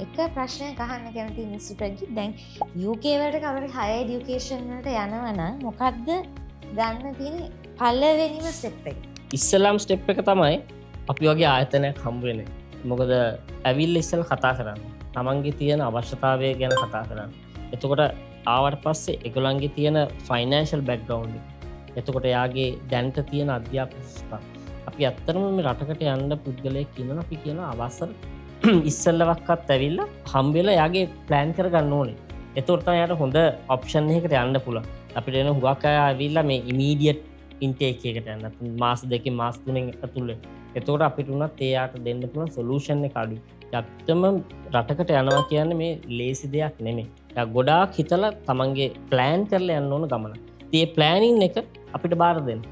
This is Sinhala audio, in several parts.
එක ප්‍රශ්නයක් අහන්න කැමතියි මිස්ටර් ප්‍රගීත්. දැන් UK වලට කවුරු හයර් এডুকেෂන් වලට යනවා නම් මොකද්ද ගන්න තියෙන පළවෙනිම ස්ටෙප් එක? ඉස්සලාම් ස්ටෙප් එක තමයි අපි වගේ ආයතනයක් හම්බ වෙන එක. මොකද ඇවිල්ලා ඉස්සෙල්ලා කතා කරන්න. තමන්ගේ තියෙන අවශ්‍යතාවය ගැන කතා කරන්න. එතකොට ආවට පස්සේ ඒගොල්ලන්ගේ තියෙන ෆයිනෑන්ෂල් බෑග්ග්‍රවුන්ඩ් එක. එතකොට යාගේ දැනට තියෙන අධ්‍යාපන අපි ඇත්තටම මේ රටකට යන්න පුද්ගලයෙක් ඉන්නවා අපි කියන අවසර ඉස්සෙල්ලවක්වත් ඇවිල්ලා හම්බෙලා යාගේ ප්ලෑන් කරගන්න ඕනේ. එතකොට තමයි යාට හොඳ ඔප්ෂන් එකකට යන්න පුළුවන්. අපිට එන හුඟක් අය ඇවිල්ලා මේ ඉමීඩියට් ඉන්ටේක් එකකට යන්න. මාස දෙකකින් මාස තුනෙන් ඇතුළේ. එතකොට අපිට උනත් ඒ යාට දෙන්න පුළුවන් සොලියුෂන් එක අඩුයි. ඇත්තම රටකට යනවා කියන්නේ මේ ලේසි දෙයක් නෙමෙයි. යා ගොඩාක් හිතලා තමන්ගේ ප්ලෑන් කරලා යන්න ඕන ගමන. ඒ ප්ලෑනින් එක අපිට බාර දෙන්න.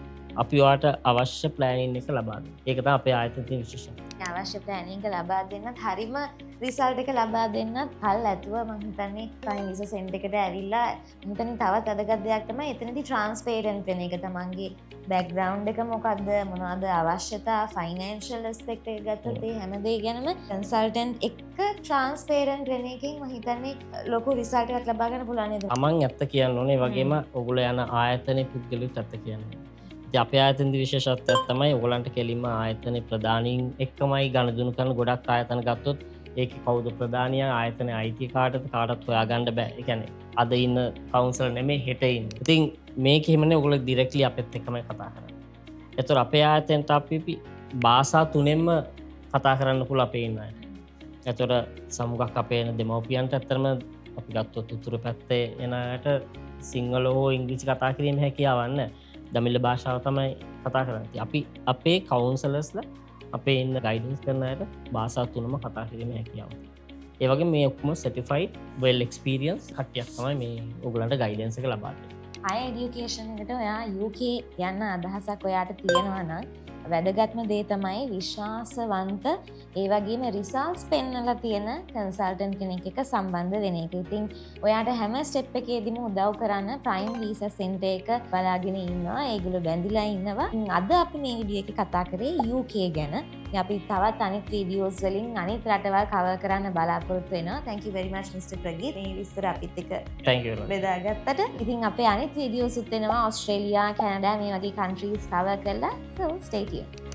අපි ඔයාට අවශ්‍ය ප්ලෑනින් එක ලබා දෙන්න. ඒක තමයි අපේ ආයතනයේ තියෙන විශේෂත්වය. අවශ්‍ය ප්ලෑනින් එක ලබා දෙන්නත් හරිම රිසල්ට් එක ලබා දෙන්නත් කල් ඇතුව මම හිතන්නේ ෆයින් විසා සෙන්ටර් එකට ඇවිල්ලා මම හිතන්නේ තවත් වැදගත් දෙයක් තමයි එතනදී ට්‍රාන්ස්පේරන්ට් වෙන එක. තමන්ගේ බෑග්ග්‍රවුන්ඩ් එක මොකද්ද, මොනවද අවශ්‍යතා, ෆයිනෑන්ෂල් ඇස්පෙක්ට් එක ගත්තොත් ඒ හැම දෙය ගැනම කන්සල්ටන්ට් එක්ක ට්‍රාන්ස්පේරන්ට් වෙන එකෙන් මම හිතන්නේ ලොකු රිසල්ට් එකක් ලබා ගන්න පුළුවන් නේද? තමන් ඇත්ත කියන්න ඕනේ. ඒ වගේම ඔයගොල්ලෝ යන ආයතනයේ පුද්ගලයොත් ඇත්ත කියන්නේ. අපේ ආයතනයේ විශේෂත්වයක් තමයි ඔයගලන්ට කෙලින්ම ආයතනයේ ප්‍රධානීන් එක්කමයි ගනුදෙනු කරන ගොඩක් ආයතන ගත්තොත් ඒකේ කවුද ප්‍රධානියා ආයතනයේ අයිති කාටත් හොයාගන්න බෑ. ඒ කියන්නේ අද ඉන්න කවුන්සලර් නෙමෙයි හෙට ඉන්නේ. ඉතින් මේක හිමනේ ඔයගොල්ලෝ ඩිරෙක්ට්ලි අපිත් එක්කමයි කතා කරන්නේ. ඒතර අපේ ආයතනයට අපි භාෂා තුනෙන්ම කතා කරන්න පුළුවන් අපේ ඉන්න අය. ඒතර සමුගක් අපේ එන දෙමව්පියන්ට ඇත්තටම අපි ගත්තොත් උතුරු පැත්තේ එන අයට සිංහල හෝ ඉංග්‍රීසි කතා කිරීමේ හැකියාවක් නැහැ. දමිළ භාෂාව තමයි කතා කරන්නේ. අපි අපේ කවුන්සලර්ස්ලා අපේ ඉන්න ගයිඩන්ස් කරන අයට භාෂා තුනම කතා කිරීමේ හැකියාව. ඒ වගේ මේ ඔක්කොම සර්ටිෆයිඩ් වෙල් එක්ස්පීරියන්ස් කට්ටියක් තමයි මේ ඕගලන්ට ගයිඩන්ස් එක ලබා දෙන්නේ. හයර් এডুকেෂන් එකට ඔයා UK යන්න අදහසක් ඔයාට තියෙනවා නම් වැදගත්ම දේ තමයි විශ්වාසවන්ත ඒ වගේම රිසල්ට්ස් පෙන්නලා තියෙන කන්සල්ටන්ට් කෙනෙක් එක්ක සම්බන්ධ වෙන එක. ඉතින් ඔයාට හැම ස්ටෙප් එකේදීම උදව් කරන්න ප්‍රයිම් වීසා සෙන්ටර් එක බලාගෙන ඉන්නවා. ඒගොල්ලෝ බැඳිලා ඉන්නවා. අද අපි මේ වීඩියෝ එකේ කතා කරේ UK ගැන. අපි තවත් අනිත් වීඩියෝස් වලින් අනිත් රටවල් කවර් කරන්න බලාපොරොත්තු වෙනවා. thank you very much Mr. Prageeth. මේ විස්තර අපිත් එක්ක thank you බෙදාගත්තට. ඉතින් අපේ අනිත් වීඩියෝස් උත් වෙනවා ඕස්ට්‍රේලියා, කැනඩා මේ වගේ countries කවර් කරලා. so stay tuned.